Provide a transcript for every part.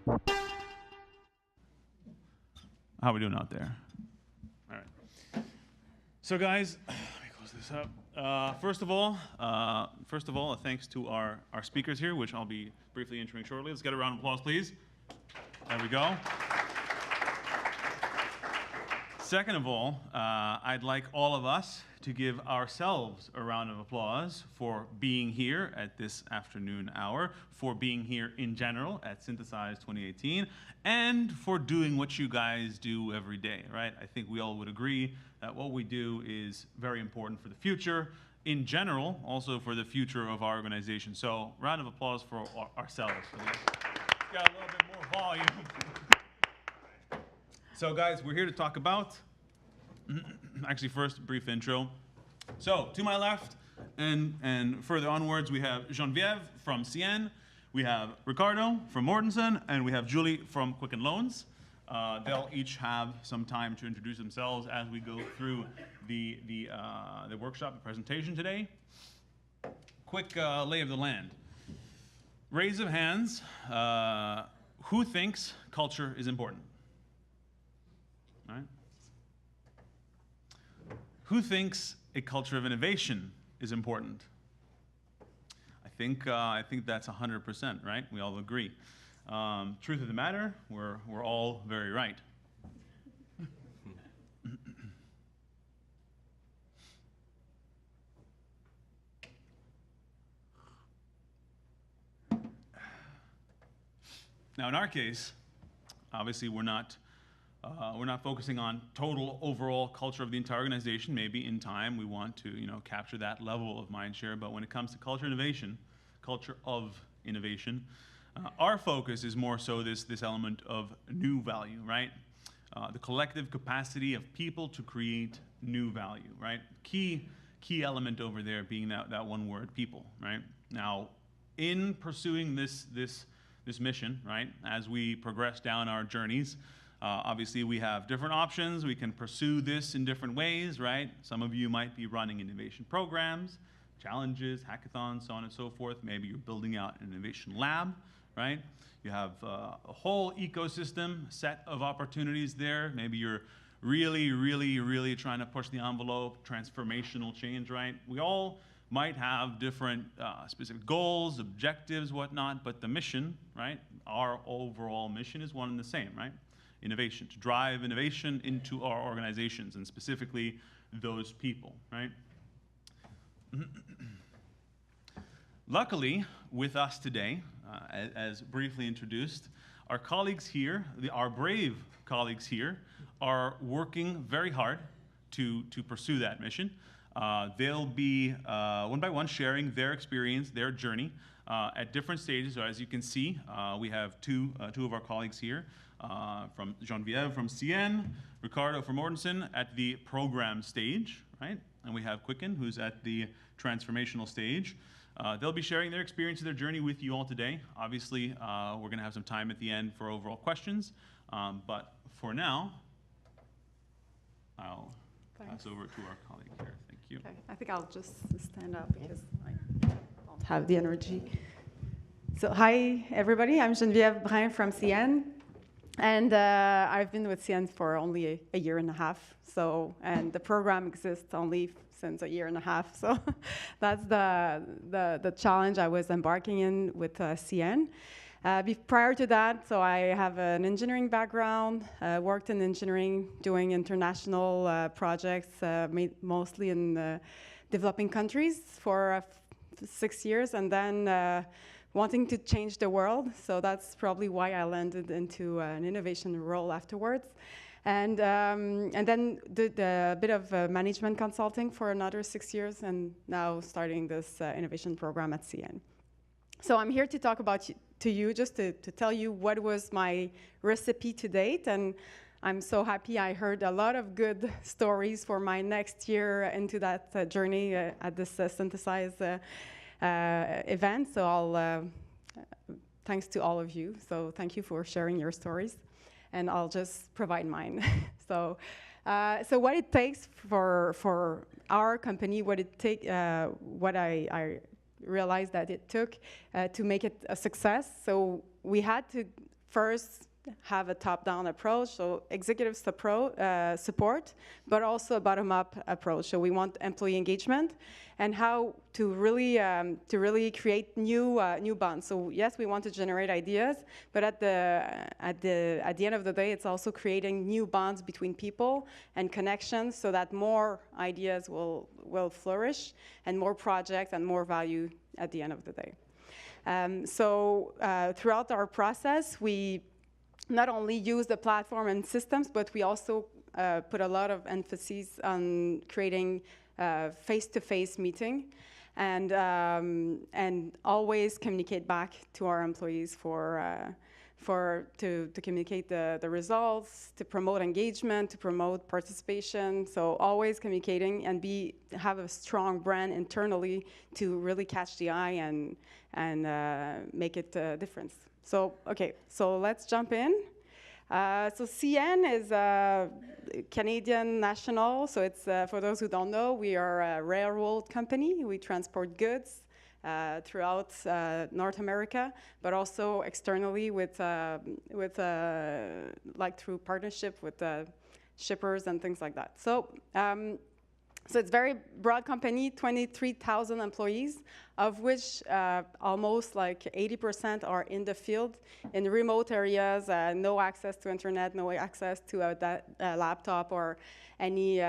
How are we doing out there? All right. So guys, let me close this up. First of all, thanks to our speakers here, which I'll be briefly introing shortly. Let's get a round of applause, please. There we go. Second of all, I'd like all of us to give ourselves a round of applause for being here at this afternoon hour, for being here in general at Synthesize 2018, and for doing what you guys do every day, right? I think we all would agree that what we do is very important for the future, in general, also for the future of our organization. So, round of applause for ourselves. Got a little bit more volume. So guys, we're here to talk about, actually first, brief intro. So to my left and further onwards, we have Geneviève from CN, we have Ricardo from Mortensen, and we have Julie from Quicken Loans. They'll each have some time to introduce themselves as we go through the workshop, the presentation today. Quick lay of the land. Raise of hands, who thinks culture is important? All right. Who thinks a culture of innovation is important? I think that's 100%, right? We all agree. Truth of the matter, we're all very right. Now, in our case, obviously, we're not focusing on total overall culture of the entire organization. Maybe in time we want to, capture that level of mind share. But when it comes to culture of innovation, our focus is more so this element of new value, right? The collective capacity of people to create new value, right? Key element over there being that one word, people, right? Now, in pursuing this mission, right, as we progress down our journeys, obviously, we have different options. We can pursue this in different ways, right? Some of you might be running innovation programs, challenges, hackathons, so on and so forth. Maybe you're building out an innovation lab, right? You have a whole ecosystem, set of opportunities there. Maybe you're really, really, really trying to push the envelope, transformational change, right? We all might have different specific goals, objectives, whatnot, but the mission, right? Our overall mission is one and the same, right? Innovation, to drive innovation into our organizations, and specifically those people, right? Luckily, with us today, as briefly introduced, our colleagues here, our brave colleagues here, are working very hard to pursue that mission. They'll be one by one sharing their experience, their journey at different stages. So as you can see, we have two of our colleagues here. From Geneviève from CN, Ricardo from Mortensen at the program stage, right? And we have Quicken, who's at the transformational stage. They'll be sharing their experience and their journey with you all today. Obviously, we're going to have some time at the end for overall questions. But for now, I'll pass over to our colleague here. Thank you. Okay. I think I'll just stand up because I don't have the energy. So hi, everybody. I'm Geneviève Brun from CN. And I've been with CN for only a year and a half. And the program exists only since a year and a half. So that's the challenge I was embarking in with CN. Prior to that, so I have an engineering background, worked in engineering, doing international projects, mostly in developing countries for 6 years, and then wanting to change the world. So that's probably why I landed into an innovation role afterwards. And then did a bit of management consulting for another 6 years, and now starting this innovation program at CN. So I'm here to talk about to you, just to tell you what was my recipe to date. And I'm so happy I heard a lot of good stories for my next year into that journey at this Synthesize event. So thanks to all of you. So thank you for sharing your stories, and I'll just provide mine. So what it takes for our company, what I realized that it took to make it a success. So we had to first have a top-down approach, so executive support, but also a bottom-up approach. So we want employee engagement and how to really create new bonds. So yes, we want to generate ideas, but at the end of the day, it's also creating new bonds between people and connections, so that more ideas will flourish and more projects and more value at the end of the day. Throughout our process, we not only use the platform and systems, but we also put a lot of emphasis on creating face-to-face meeting and always communicate back to our employees to communicate the results, to promote engagement, to promote participation. So always communicating and have a strong brand internally to really catch the eye and make it a difference. So, okay, so let's jump in. So CN is a Canadian national, so it's, for those who don't know, we are a railroad company. We transport goods throughout North America, but also externally like through partnership with shippers and things like that. So it's a very broad company, 23,000 employees, of which almost like 80% are in the field, in remote areas, no access to internet, no access to a laptop or any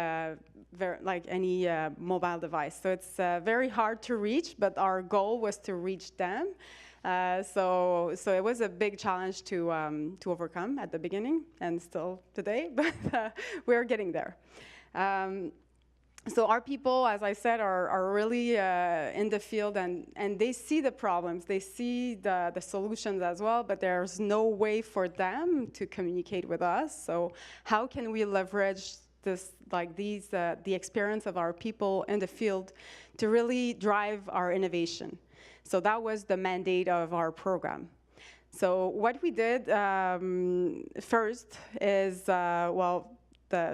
mobile device. So it's very hard to reach, but our goal was to reach them. So it was a big challenge to overcome at the beginning, and still today, but we're getting there. So our people, as I said, are really in the field, and they see the problems, they see the solutions as well, but there's no way for them to communicate with us. So how can we leverage the experience of our people in the field to really drive our innovation? So that was the mandate of our program. So what we did first is,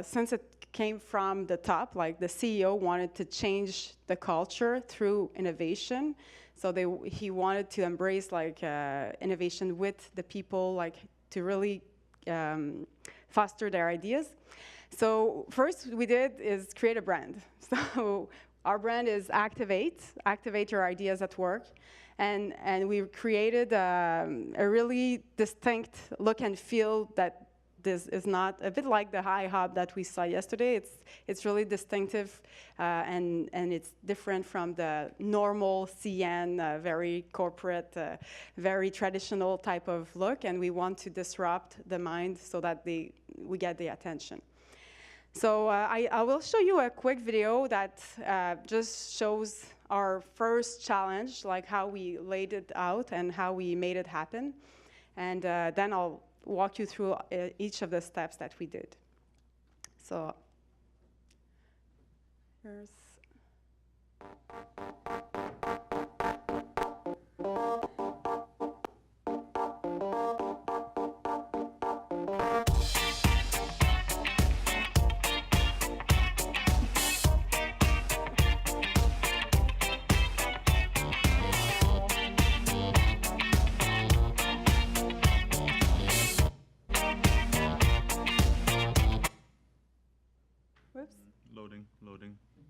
since it came from the top, like the CEO wanted to change the culture through innovation. So he wanted to embrace innovation with the people, to really foster their ideas. So first we did is create a brand. So our brand is Activate your ideas at work. And we created a really distinct look and feel that this is not a bit like the high hub that we saw yesterday. It's really distinctive and it's different from the normal CN, very corporate, very traditional type of look. And we want to disrupt the mind so that we get the attention. So I will show you a quick video that just shows our first challenge, like how we laid it out and how we made it happen. And then I'll walk you through each of the steps that we did. So here's...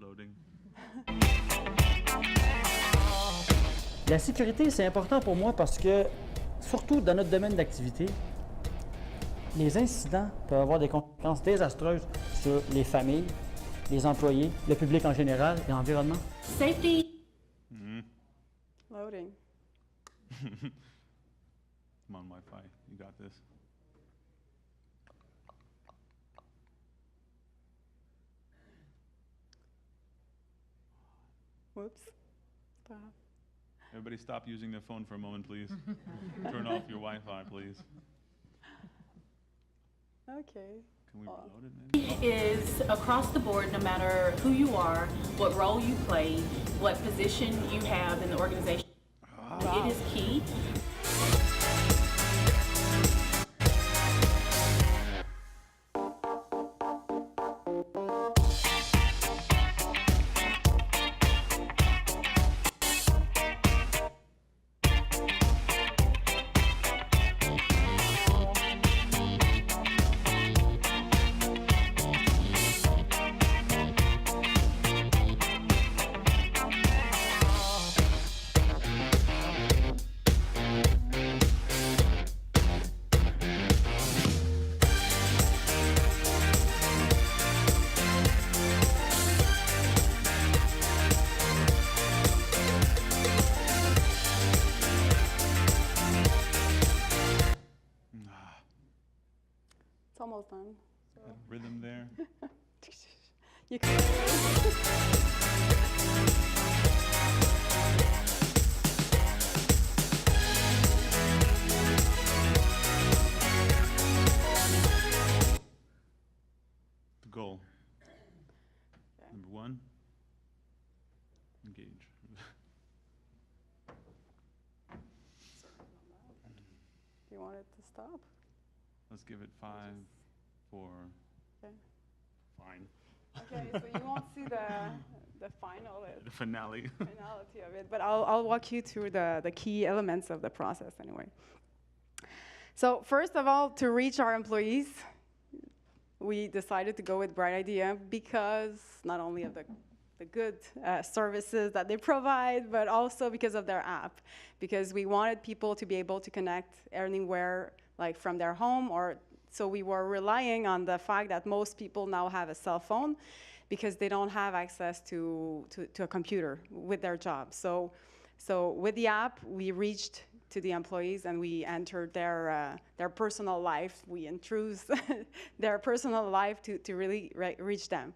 Loading. La sécurité, c'est important pour moi parce que, surtout dans notre domaine d'activité, les incidents peuvent avoir des conséquences désastreuses sur les familles, les employés, le public en général et l'environnement. Safety. Loading. Come on, Wi-Fi, you got this. Whoops. Stop. Everybody stop using their phone for a moment, please. Turn off your Wi-Fi, please. Okay. Can we reload it maybe? Is across the board, no matter who you are, what role you play, what position you have in the organization. Wow. It is key. almost done. So. Rhythm there. You can. The goal. Number 1, engage. Do you want it to stop? Let's give it 5, 4. Okay. Fine. Okay, so you won't see the The finale. finality of it, but I'll walk you through the key elements of the process anyway. So first of all, to reach our employees, we decided to go with Bright Idea because not only of the good services that they provide, but also because of their app. Because we wanted people to be able to connect anywhere, like from their home, or so we were relying on the fact that most people now have a cell phone because they don't have access to a computer with their job. So with the app, we reached to the employees and we entered their personal life. We intrude their personal life to really reach them.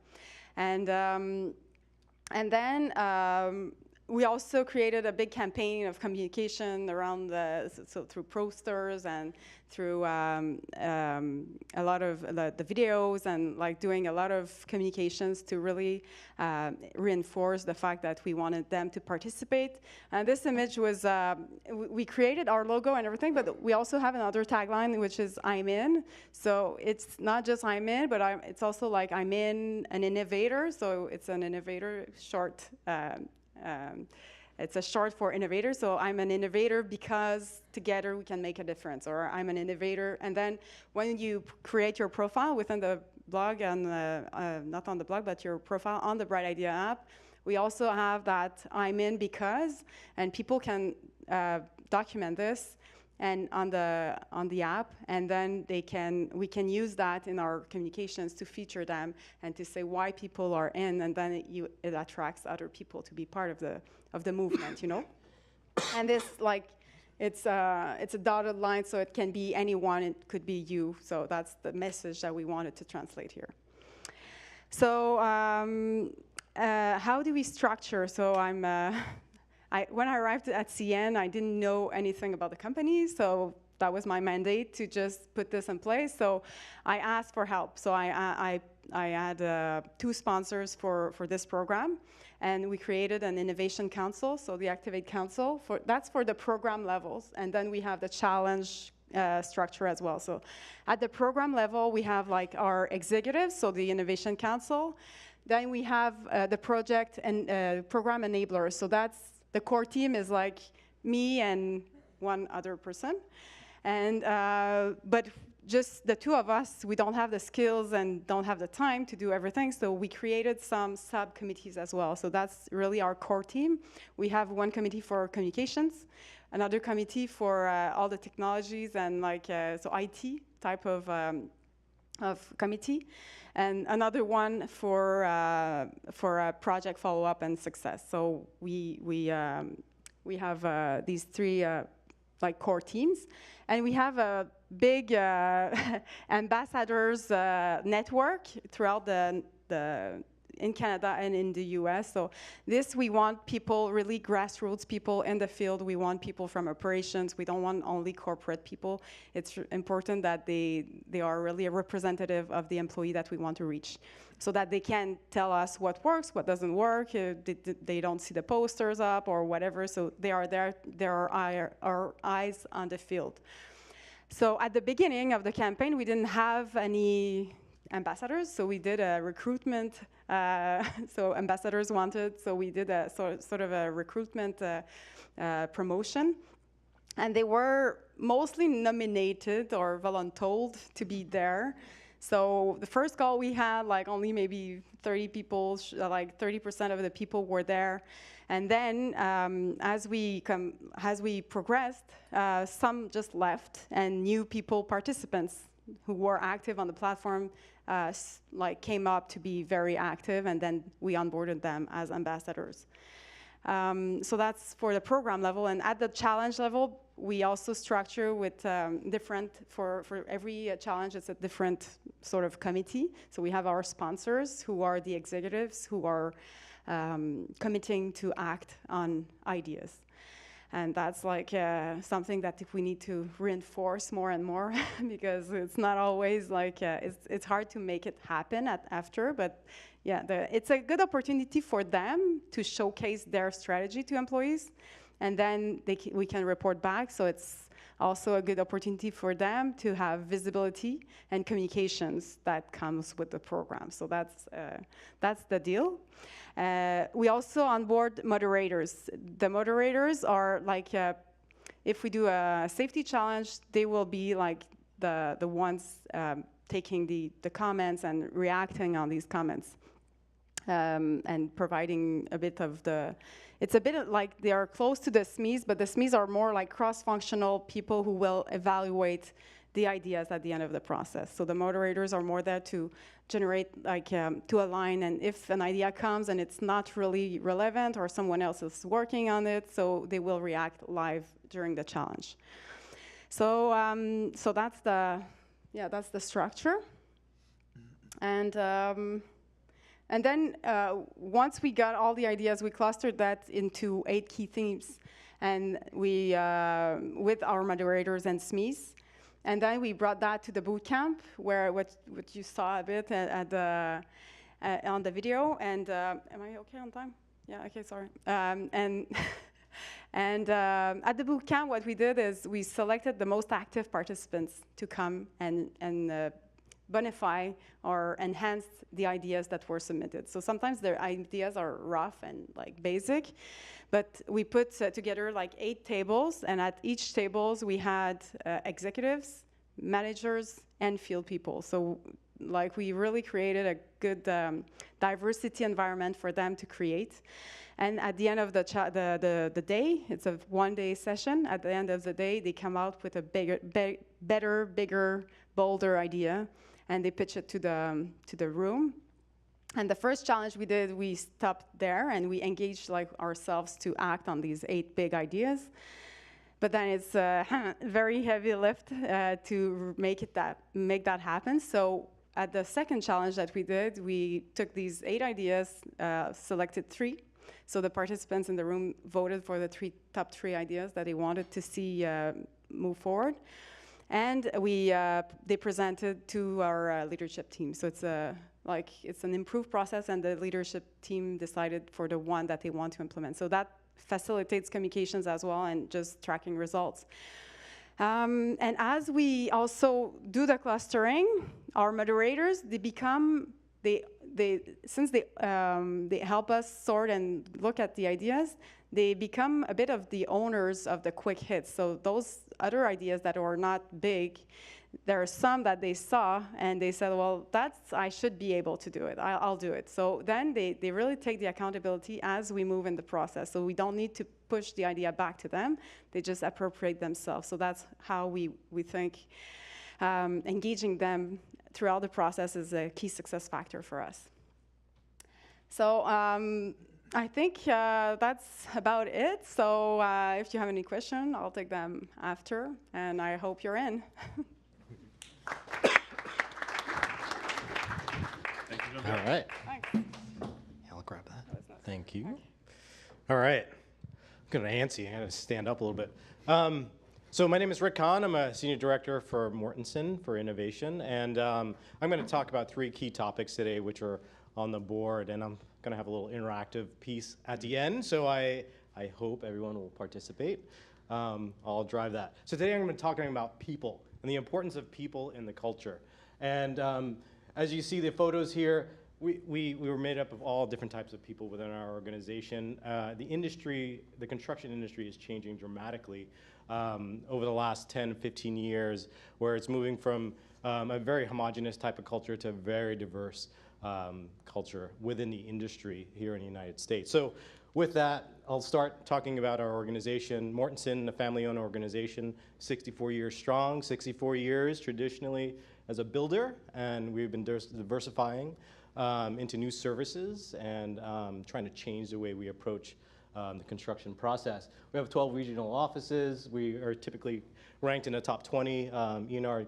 And then we also created a big campaign of communication around so through posters and through a lot of the videos and like doing a lot of communications to really reinforce the fact that we wanted them to participate. And this image was, we created our logo and everything, but we also have another tagline, which is I'm in. So it's not just I'm in, but it's also like I'm in an innovator. So it's an innovator short. It's a short for innovator, so I'm an innovator because together we can make a difference, or I'm an innovator. And then when you create your profile within the blog, and not on the blog, but your profile on the Bright Idea app, we also have that I'm in because, and people can document this and on the app, and then we can use that in our communications to feature them and to say why people are in, and then it attracts other people to be part of the movement, you know. And this it's a dotted line, so it can be anyone, it could be you. So that's the message that we wanted to translate here. So how do we structure? So when I arrived at CN, I didn't know anything about the company, so that was my mandate to just put this in place. So I asked for help. So I had 2 sponsors for this program, and we created an innovation council, so the Activate Council. That's for the program levels, and then we have the challenge structure as well. So at the program level, we have like our executives, so the innovation council. Then we have the project and program enablers. So that's the core team is like me and one other person. And but just the 2 of us, we don't have the skills and don't have the time to do everything, so we created some subcommittees as well. So that's really our core team. We have one committee for communications, another committee for all the technologies and like so IT type of committee, and another one for project follow-up and success. So we have these 3 like core teams, and we have a big ambassadors network throughout in Canada and in the US. So this, we want people, really grassroots people in the field. We want people from operations. We don't want only corporate people. It's important that they are really a representative of the employee that we want to reach, so that they can tell us what works, what doesn't work. They don't see the posters up or whatever. So they are there. There are our eyes on the field. So at the beginning of the campaign, we didn't have any ambassadors, so we did a recruitment. So ambassadors wanted, so we did a sort of a recruitment promotion. And they were mostly nominated or voluntold to be there. So the first call we had, like only maybe 30 people, like 30% of the people were there. And then as we progressed, some just left, and new people, participants who were active on the platform, like came up to be very active, and then we onboarded them as ambassadors. So that's for the program level. And at the challenge level, we also structure with for every challenge, it's a different sort of committee. So we have our sponsors, who are the executives, who are committing to act on ideas. And that's like something that we need to reinforce more and more because it's not always like, it's hard to make it happen after, but yeah, it's a good opportunity for them to showcase their strategy to employees, and then we can report back. So it's also a good opportunity for them to have visibility and communications that comes with the program. So that's the deal. We also onboard moderators. The moderators are like, if we do a safety challenge, they will be like the ones taking the comments and reacting on these comments. And providing a bit of it's a bit like they are close to the SMEs, but the SMEs are more like cross-functional people who will evaluate the ideas at the end of the process. So the moderators are more there to generate, like, to align, and if an idea comes and it's not really relevant or someone else is working on it, so they will react live during the challenge. So that's the structure. And then once we got all the ideas, we clustered that into 8 key themes, and we with our moderators and SMEs. And then we brought that to the boot camp, where what you saw a bit on the video. And am I okay on time? Yeah. Okay. Sorry. And at the boot camp, what we did is we selected the most active participants to come and bonify or enhance the ideas that were submitted. So sometimes their ideas are rough and like basic, but we put together like 8 tables, and at each tables we had executives, managers, and field people. So like we really created a good diversity environment for them to create. And at the end of the day, it's a 1-day session. At the end of the day, they come out with a better, bigger, bolder idea, and they pitch it to the room. And the first challenge we did, we stopped there and we engaged like ourselves to act on these 8 big ideas. But then it's a very heavy lift to make that happen. So at the second challenge that we did, we took these 8 ideas, selected 3. So the participants in the room voted for the top 3 ideas that they wanted to see move forward. And they presented to our leadership team. So it's an improved process, and the leadership team decided for the one that they want to implement. So that facilitates communications as well, and just tracking results. And as we also do the clustering, our moderators, since they help us sort and look at the ideas, they become a bit of the owners of the quick hits. So those other ideas that are not big, there are some that they saw and they said, well, I should be able to do it. I'll do it. So then they really take the accountability as we move in the process. So we don't need to push the idea back to them. They just appropriate themselves. So that's how we think engaging them throughout the process is a key success factor for us. So I think that's about it. So if you have any questions, I'll take them after, and I hope you're in. Thank you, All right. Thanks. Yeah, I'll grab that. Thank you. Okay. All right. I'm kind of antsy. I got to stand up a little bit. So my name is Rick Kahn. I'm a Senior Director for Mortensen for Innovation. And I'm going to talk about 3 key topics today, which are on the board. And I'm going to have a little interactive piece at the end. So I hope everyone will participate. I'll drive that. So today I'm going to be talking about people and the importance of people in the culture. And as you see the photos here, we were made up of all different types of people within our organization. The construction industry is changing dramatically over the last 10, 15 years, where it's moving from a very homogeneous type of culture to a very diverse culture within the industry here in the United States. So with that, I'll start talking about our organization. Mortensen, a family-owned organization, 64 years strong, 64 years traditionally as a builder, and we've been diversifying into new services and trying to change the way we approach the construction process. We have 12 regional offices. We are typically ranked in the top 20 ENR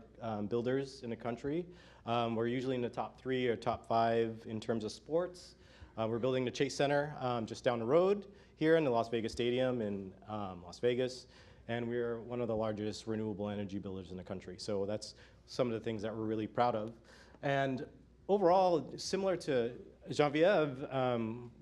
builders in the country. We're usually in the top 3 or top 5 in terms of sports. We're building the Chase Center just down the road here in the Las Vegas Stadium in Las Vegas. And we're one of the largest renewable energy builders in the country. So that's some of the things that we're really proud of. And overall, similar to Genevieve,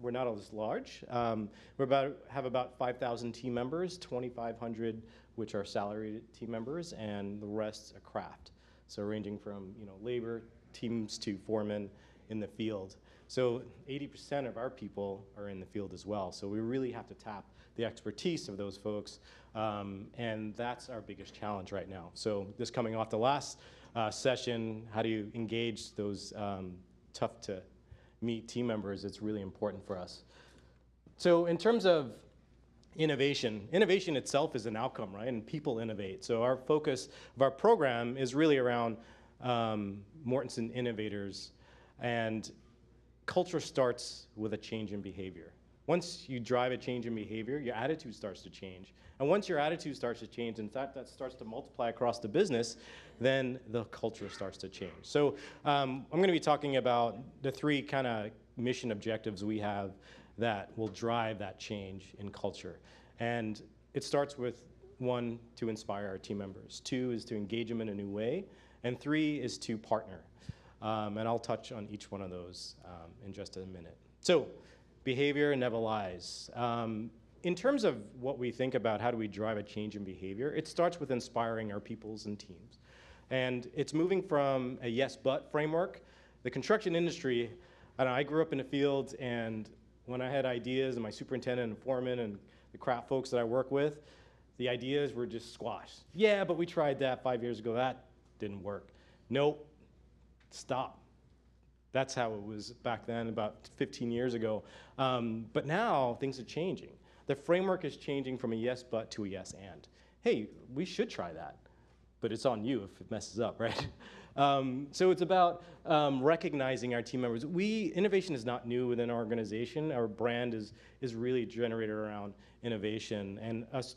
we're not as large. We have about 5,000 team members, 2,500 which are salaried team members, and the rest are craft. So ranging from labor teams to foremen in the field. So 80% of our people are in the field as well. So we really have to tap the expertise of those folks, and that's our biggest challenge right now. So this coming off the last session, how do you engage those tough to meet team members? It's really important for us. So in terms of innovation itself is an outcome, right? And people innovate. So our focus of our program is really around Mortenson innovators, and culture starts with a change in behavior. Once you drive a change in behavior, your attitude starts to change. And once your attitude starts to change, in fact, that starts to multiply across the business, then the culture starts to change. So I'm going to be talking about the 3 kind of mission objectives we have that will drive that change in culture. And it starts with 1, to inspire our team members. 2 is to engage them in a new way. And 3 is to partner. And I'll touch on each one of those in just a minute. So behavior never lies. In terms of what we think about how do we drive a change in behavior, it starts with inspiring our peoples and teams. And it's moving from a yes but framework. The construction industry, I grew up in the field, and when I had ideas, and my superintendent and foreman and the craft folks that I work with, the ideas were just squashed. Yeah, but we tried that 5 years ago. That didn't work. Nope, stop. That's how it was back then, about 15 years ago. But now things are changing. The framework is changing from a yes but to a yes and. Hey, we should try that, but it's on you if it messes up, right? So it's about recognizing our team members. Innovation is not new within our organization. Our brand is really generated around innovation and us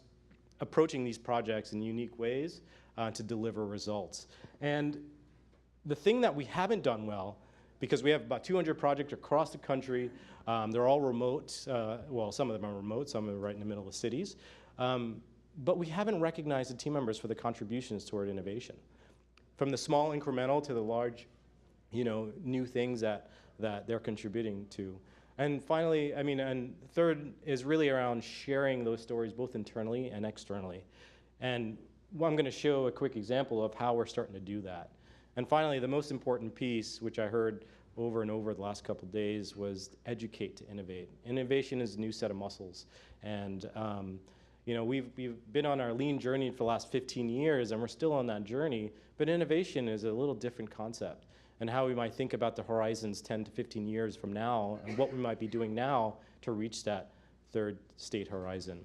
approaching these projects in unique ways to deliver results. And the thing that we haven't done well, because we have about 200 projects across the country, they're all remote. Well, some of them are remote, some are right in the middle of cities. But we haven't recognized the team members for the contributions toward innovation. From the small incremental to the large, new things that they're contributing to. And finally, and third is really around sharing those stories both internally and externally. And I'm going to show a quick example of how we're starting to do that. And finally, the most important piece, which I heard over and over the last couple of days, was educate to innovate. Innovation is a new set of muscles. And we've been on our lean journey for the last 15 years, and we're still on that journey. But innovation is a little different concept, and how we might think about the horizons 10 to 15 years from now, and what we might be doing now to reach that third state horizon.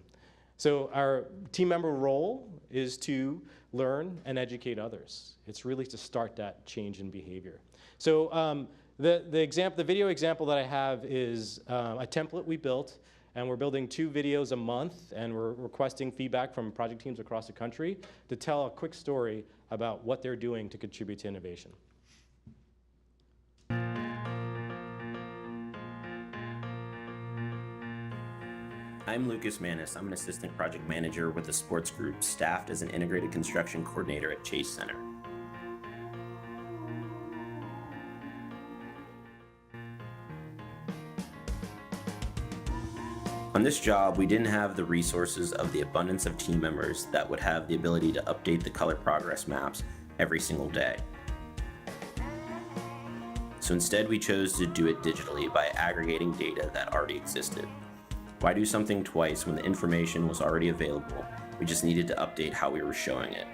So our team member role is to learn and educate others. It's really to start that change in behavior. So the video example that I have is a template we built, and we're building 2 videos a month, and we're requesting feedback from project teams across the country to tell a quick story about what they're doing to contribute to innovation. I'm Lucas Manis. I'm an assistant project manager with the sports group, staffed as an integrated construction coordinator at Chase Center. On this job, we didn't have the resources of the abundance of team members that would have the ability to update the color progress maps every single day. So instead, we chose to do it digitally by aggregating data that already existed. Why do something twice when the information was already available? We just needed to update how we were showing it.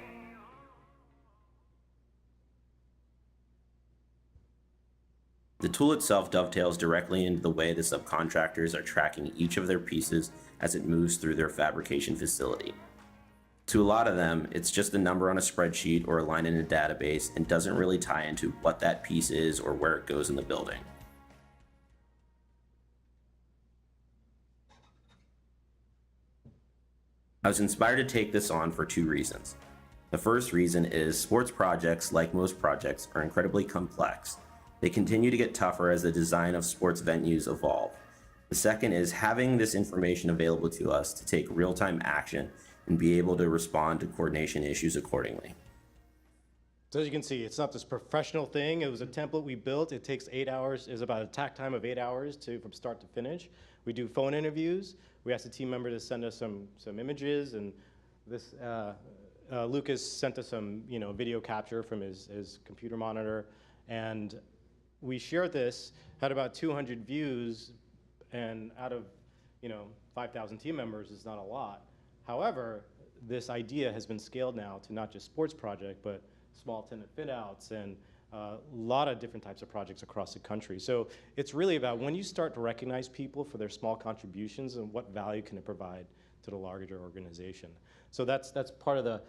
The tool itself dovetails directly into the way the subcontractors are tracking each of their pieces as it moves through their fabrication facility. To a lot of them, it's just a number on a spreadsheet or a line in a database and doesn't really tie into what that piece is or where it goes in the building. I was inspired to take this on for two reasons. The first reason is sports projects, like most projects, are incredibly complex. They continue to get tougher as the design of sports venues evolve. The second is having this information available to us to take real-time action and be able to respond to coordination issues accordingly. So as you can see, it's not this professional thing. It was a template we built. It takes 8 hours. It's about a tack time of 8 hours from start to finish. We do phone interviews. We ask the team member to send us some images, and this Lucas sent us some video capture from his computer monitor, and we shared this. Had about 200 views, and out of 5,000 team members is not a lot. However, this idea has been scaled now to not just sports project, but small tenant fit outs and a lot of different types of projects across the country. So it's really about when you start to recognize people for their small contributions and what value can it provide to the larger organization. So that's part of the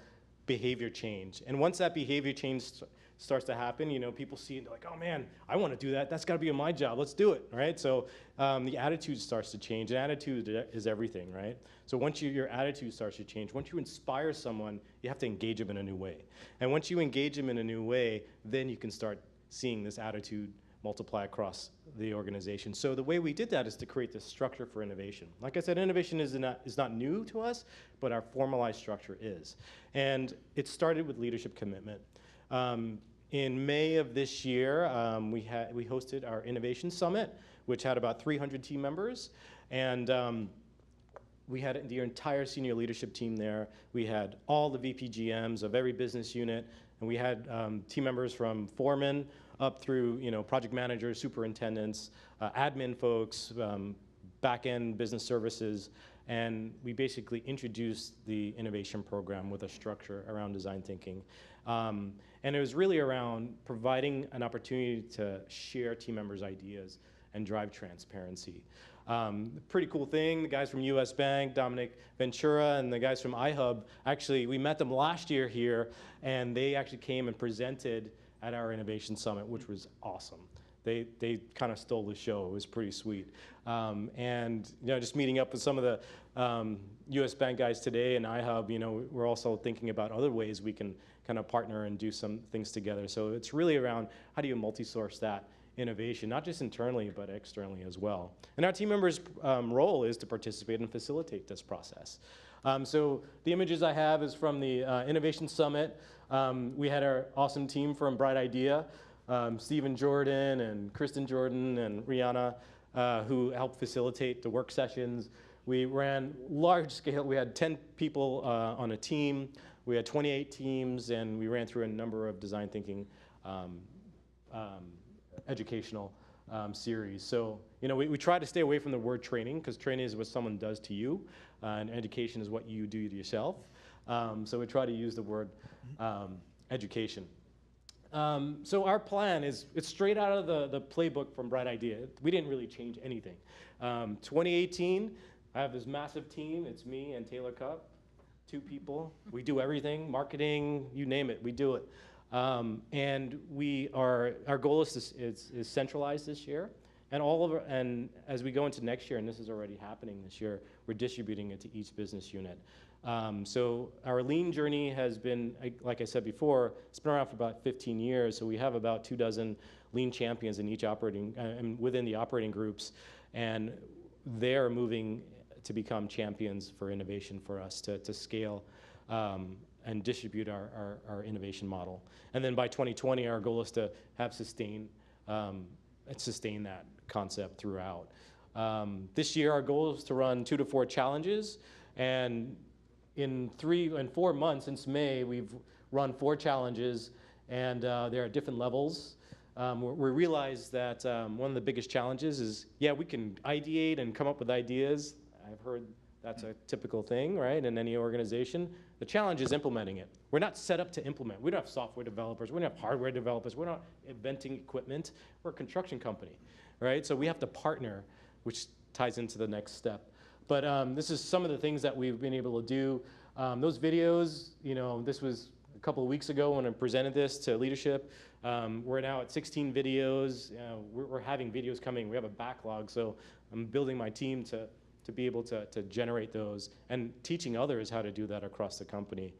behavior change. And once that behavior change starts to happen, people see it, they're like, oh man, I want to do that. That's got to be my job. Let's do it, right? So the attitude starts to change, and attitude is everything, right? So once your attitude starts to change, once you inspire someone, you have to engage them in a new way. And once you engage them in a new way, then you can start seeing this attitude multiply across the organization. So the way we did that is to create this structure for innovation. Like I said, innovation is not new to us, but our formalized structure is. And it started with leadership commitment. In May of this year, we hosted our Innovation Summit, which had about 300 team members. And we had the entire senior leadership team there. We had all the VPGMs of every business unit, and we had team members from foremen up through project managers, superintendents, admin folks, back-end business services, and we basically introduced the innovation program with a structure around design thinking. And it was really around providing an opportunity to share team members' ideas and drive transparency. Pretty cool thing, the guys from US Bank, Dominic Ventura, and the guys from iHub, actually, we met them last year here, and they actually came and presented at our Innovation Summit, which was awesome. They kind of stole the show. It was pretty sweet. And just meeting up with some of the US Bank guys today and iHub, we're also thinking about other ways we can kind of partner and do some things together. So it's really around how do you multi-source that innovation, not just internally, but externally as well. And our team members' role is to participate and facilitate this process. So the images I have is from the Innovation Summit. We had our awesome team from Bright Idea, Stephen Jordan and Kristen Jordan and Rihanna, who helped facilitate the work sessions. We ran large scale. We had 10 people on a team. We had 28 teams, and we ran through a number of design thinking educational series. So, we try to stay away from the word training, because training is what someone does to you, and education is what you do to yourself. So we try to use the word education. So our plan is, it's straight out of the playbook from Bright Idea. We didn't really change anything. 2018, I have this massive team. It's me and Taylor Cupp, 2 people. We do everything, marketing, you name it, we do it. And our goal is centralized this year, and as we go into next year, and this is already happening this year, we're distributing it to each business unit. So our lean journey has been, like I said before, it's been around for about 15 years. So we have about 24 lean champions in each within the operating groups, and they're moving to become champions for innovation for us to scale and distribute our innovation model. And then by 2020, our goal is to have sustain that concept throughout. This year, our goal is to run 2 to 4 challenges, and in 3 and 4 months since May, we've run 4 challenges, and they're at different levels. We realize that one of the biggest challenges is, we can ideate and come up with ideas. I've heard that's a typical thing, right, in any organization. The challenge is implementing it. We're not set up to implement. We don't have software developers. We don't have hardware developers. We're not inventing equipment. We're a construction company, right? So we have to partner, which ties into the next step. But this is some of the things that we've been able to do. Those videos, this was a couple of weeks ago when I presented this to leadership. We're now at 16 videos. We're having videos coming. We have a backlog, so I'm building my team to to be able to generate those and teaching others how to do that across the company.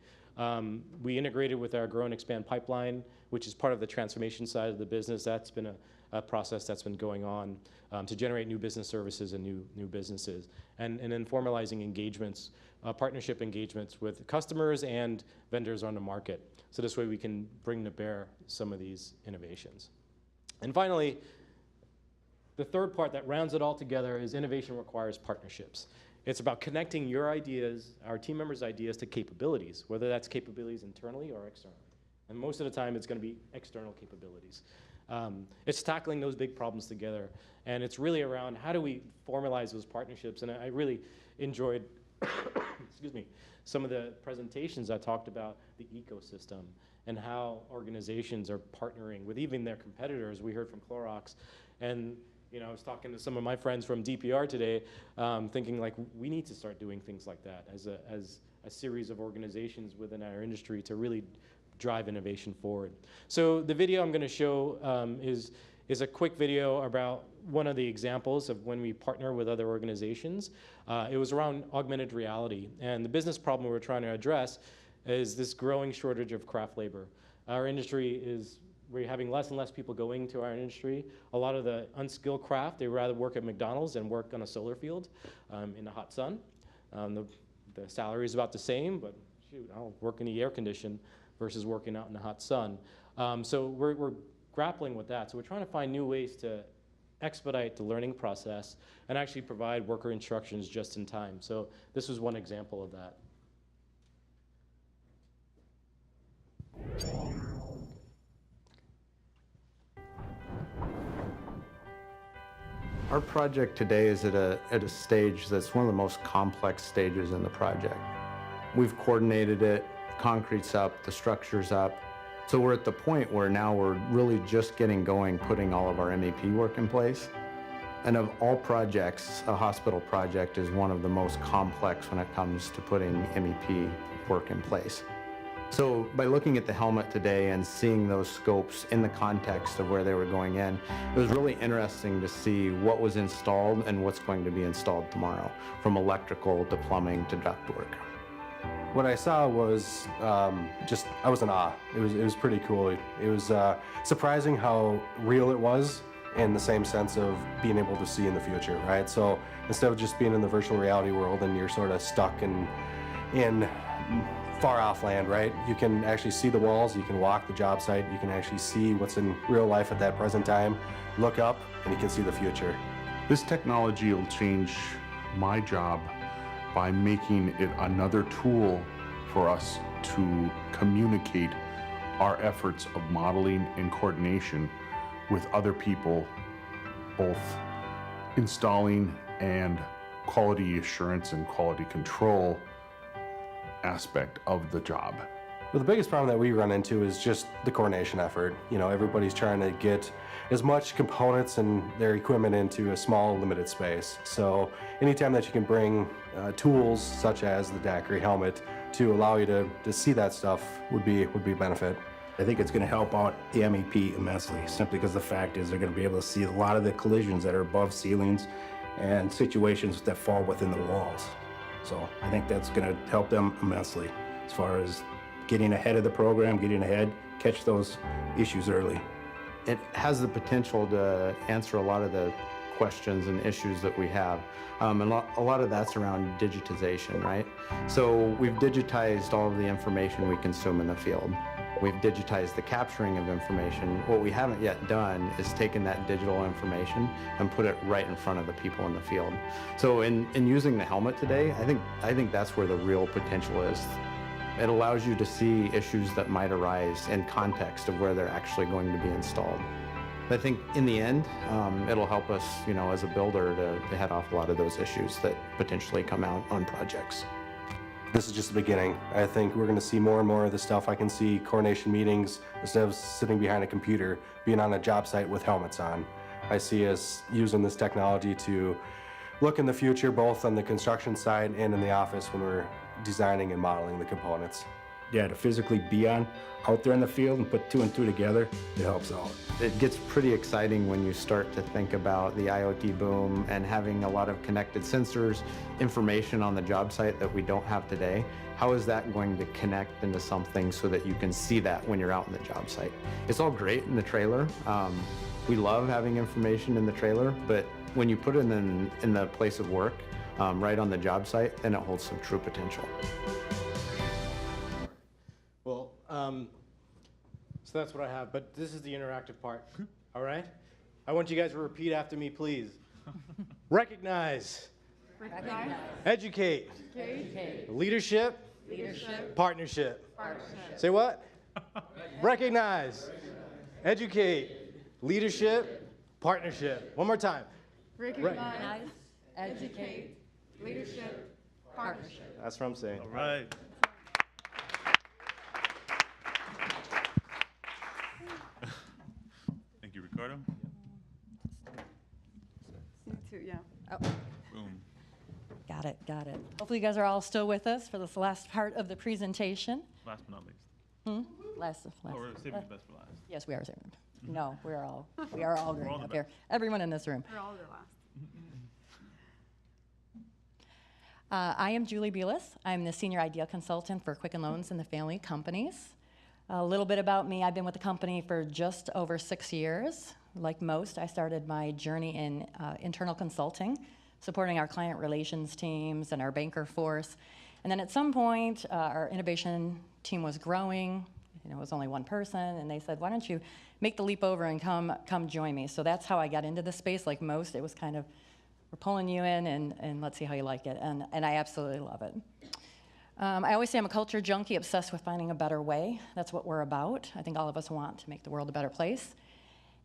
We integrated with our Grow and Expand pipeline, which is part of the transformation side of the business. That's been a process that's been going on to generate new business services and new businesses. And then formalizing engagements, partnership engagements with customers and vendors on the market. So this way we can bring to bear some of these innovations. And finally, the third part that rounds it all together is innovation requires partnerships. It's about connecting your ideas, our team members' ideas, to capabilities, whether that's capabilities internally or externally. And most of the time, it's going to be external capabilities. It's tackling those big problems together. And it's really around how do we formalize those partnerships. And I really enjoyed excuse me, some of the presentations that talked about the ecosystem and how organizations are partnering with even their competitors. We heard from Clorox. And I was talking to some of my friends from DPR today, thinking like we need to start doing things like that as a series of organizations within our industry to really drive innovation forward. So the video I'm going to show is a quick video about one of the examples of when we partner with other organizations. It was around augmented reality, and the business problem we're trying to address is this growing shortage of craft labor. Our industry we're having less and less people going to our industry. A lot of the unskilled craft, they rather work at McDonald's than work on a solar field in the hot sun. The salary is about the same, but shoot, I'll work in the air condition versus working out in the hot sun. So we're grappling with that. So we're trying to find new ways to expedite the learning process and actually provide worker instructions just in time. So this was one example of that. Our project today is at a stage that's one of the most complex stages in the project. We've coordinated it, concrete's up, the structure's up. So we're at the point where now we're really just getting going, putting all of our MEP work in place. And of all projects, a hospital project is one of the most complex when it comes to putting MEP work in place. So by looking at the helmet today and seeing those scopes in the context of where they were going in, it was really interesting to see what was installed and what's going to be installed tomorrow, from electrical to plumbing to ductwork. What I saw was I was in awe. It was pretty cool. It was surprising how real it was, in the same sense of being able to see in the future, right? So instead of just being in the virtual reality world and you're sort of stuck in far off land, right? You can actually see the walls, you can walk the job site, you can actually see what's in real life at that present time, look up, and you can see the future. This technology will change my job by making it another tool for us to communicate our efforts of modeling and coordination with other people, both installing and quality assurance and quality control aspect of the job. Well, the biggest problem that we run into is just the coordination effort. Everybody's trying to get as much components and their equipment into a small, limited space. So anytime that you can bring tools such as the daiquiri helmet to allow you to see that stuff would be a benefit. I think it's going to help out the MEP immensely, simply because the fact is they're going to be able to see a lot of the collisions that are above ceilings and situations that fall within the walls. So I think that's going to help them immensely as far as getting ahead of the program, getting ahead, catch those issues early. It has the potential to answer a lot of the questions and issues that we have. And a lot of that's around digitization, right? So we've digitized all of the information we consume in the field. We've digitized the capturing of information. What we haven't yet done is taken that digital information and put it right in front of the people in the field. So in using the helmet today, I think that's where the real potential is. It allows you to see issues that might arise in context of where they're actually going to be installed. I think in the end, it'll help us, as a builder to head off a lot of those issues that potentially come out on projects. This is just the beginning. I think we're going to see more and more of this stuff. I can see coordination meetings, instead of sitting behind a computer, being on a job site with helmets on. I see us using this technology to look in the future, both on the construction side and in the office when we're designing and modeling the components. to physically be out there in the field and put 2 and 2 together, it helps out. It gets pretty exciting when you start to think about the IoT boom and having a lot of connected sensors, information on the job site that we don't have today. How is that going to connect into something so that you can see that when you're out in the job site? It's all great in the trailer. We love having information in the trailer, but when you put it in the place of work, right on the job site, then it holds some true potential. Well, so that's what I have, but this is the interactive part, all right? I want you guys to repeat after me, please. Recognize. Recognize. Educate. Educate. Leadership. Leadership. Partnership. Partnership. Say what? Recognize. Educate. Leadership. Partnership. One more time. Recognize. Educate. Leadership. Partnership. That's what I'm saying. All right. Thank you, Ricardo. You too, yeah. Oh, Boom. got it, got it. Hopefully you guys are all still with us for this last part of the presentation. Last but not least. Last. Oh, we're saving the best for last. Yes, we are saving. No, we are all great all the up here. Everyone in this room. We're all the last. I am Julie Belis. I'm the Senior Idea Consultant for Quicken Loans and the Family Companies. A little bit about me, I've been with the company for just over 6 years. Like most, I started my journey in internal consulting, supporting our client relations teams and our banker force. And then at some point, our innovation team was growing. It was only one person, and they said, why don't you make the leap over and come join me? So that's how I got into the space. Like most, it was kind of, we're pulling you in, and let's see how you like it. And I absolutely love it. I always say I'm a culture junkie, obsessed with finding a better way. That's what we're about. I think all of us want to make the world a better place.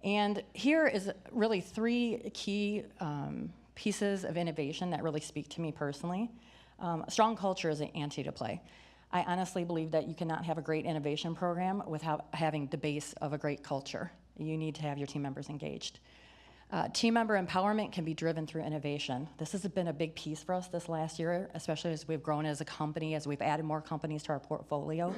And here is really 3 key pieces of innovation that really speak to me personally. A strong culture is an ante to play. I honestly believe that you cannot have a great innovation program without having the base of a great culture. You need to have your team members engaged. Team member empowerment can be driven through innovation. This has been a big piece for us this last year, especially as we've grown as a company, as we've added more companies to our portfolio,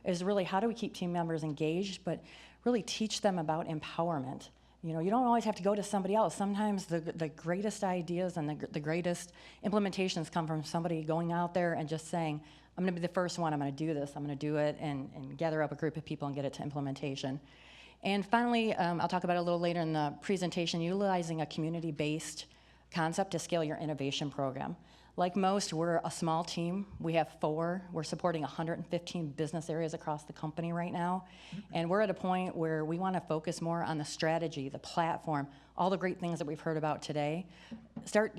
is really how do we keep team members engaged, but really teach them about empowerment. You know, you don't always have to go to somebody else. Sometimes the greatest ideas and the greatest implementations come from somebody going out there and just saying, I'm gonna be the first one, I'm gonna do this, I'm gonna do it, and gather up a group of people and get it to implementation. And finally, I'll talk about it a little later in the presentation, utilizing a community-based concept to scale your innovation program. Like most, we're a small team. We have 4. We're supporting 115 business areas across the company right now. And we're at a point where we want to focus more on the strategy, the platform, all the great things that we've heard about today. Start,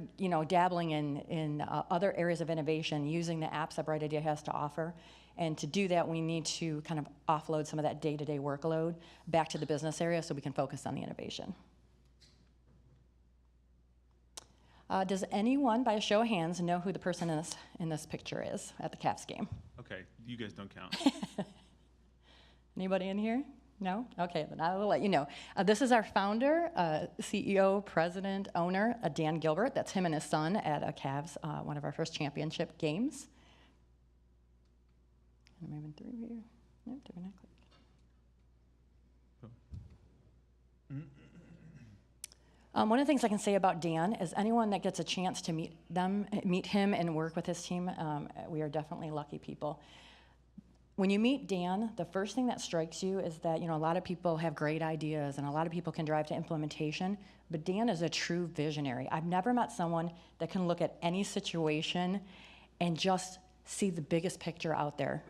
dabbling in other areas of innovation, using the apps that Bright Idea has to offer. And to do that, we need to kind of offload some of that day-to-day workload back to the business area so we can focus on the innovation. Does anyone, by a show of hands, know who the person in this picture is at the Cavs game? Okay, you guys don't count. Anybody in here? No? Okay, then I will let you know. This is our founder, CEO, president, owner, Dan Gilbert. That's him and his son at a Cavs, one of our first championship games. I'm moving through here. Nope, did we not click? One of the things I can say about Dan is anyone that gets a chance to meet him and work with his team, we are definitely lucky people. When you meet Dan, the first thing that strikes you is that, a lot of people have great ideas and a lot of people can drive to implementation, but Dan is a true visionary. I've never met someone that can look at any situation and just see the biggest picture out there.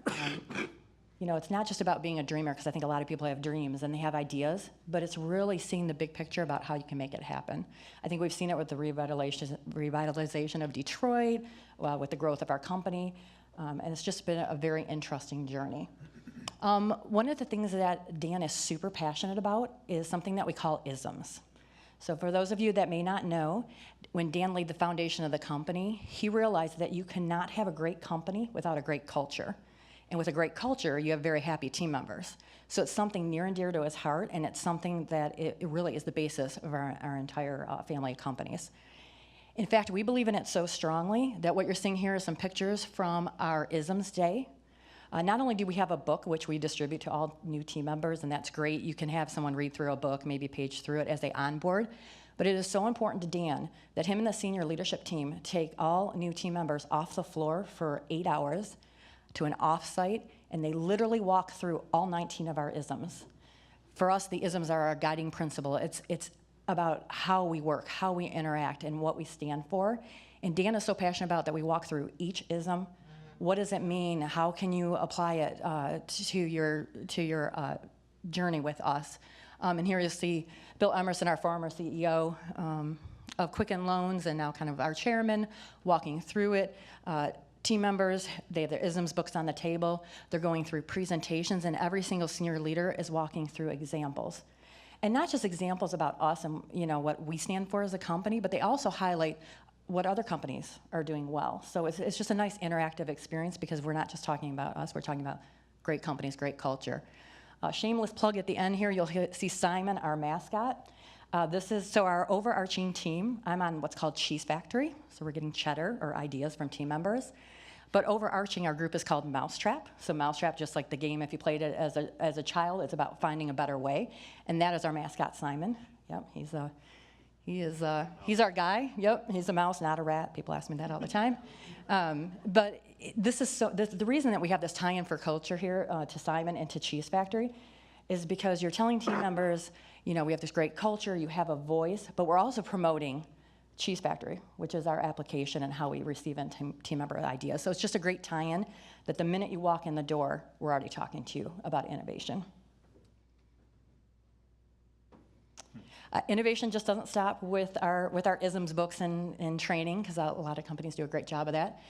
It's not just about being a dreamer, because I think a lot of people have dreams and they have ideas, but it's really seeing the big picture about how you can make it happen. I think we've seen it with the revitalization of Detroit, with the growth of our company, and it's just been a very interesting journey. One of the things that Dan is super passionate about is something that we call isms. So for those of you that may not know, when Dan laid the foundation of the company, he realized that you cannot have a great company without a great culture. And with a great culture, you have very happy team members. So it's something near and dear to his heart, and it's something that it really is the basis of our entire family of companies. In fact, we believe in it so strongly that what you're seeing here is some pictures from our ISMS Day. Not only do we have a book, which we distribute to all new team members, and that's great. You can have someone read through a book, maybe page through it as they onboard. But it is so important to Dan that him and the senior leadership team take all new team members off the floor for 8 hours to an off-site, and they literally walk through all 19 of our isms. For us, the isms are our guiding principle. It's about how we work, how we interact, and what we stand for. And Dan is so passionate about that we walk through each ism. What does it mean? How can you apply it to your journey with us? And here you see Bill Emerson, our former CEO of Quicken Loans and now kind of our chairman, walking through it. Team members, they have their isms books on the table. They're going through presentations, and every single senior leader is walking through examples. And not just examples about us and what we stand for as a company, but they also highlight what other companies are doing well. So it's just a nice interactive experience because we're not just talking about us, we're talking about great companies, great culture. Shameless plug at the end here, you'll see Simon, our mascot. This is our overarching team. I'm on what's called Cheese Factory, so we're getting cheddar or ideas from team members. But overarching our group is called Mousetrap. So Mousetrap, just like the game, if you played it as a child, it's about finding a better way. And that is our mascot, Simon. Yep, he's our guy. Yep, he's a mouse, not a rat. People ask me that all the time. But the reason that we have this tie-in for culture here to Simon and to Cheese Factory is because you're telling team members, we have this great culture, you have a voice, but we're also promoting Cheese Factory, which is our application and how we receive team member ideas. So it's just a great tie-in that the minute you walk in the door, we're already talking to you about innovation. Innovation just doesn't stop with our ISMS books and training, because a lot of companies do a great job of that.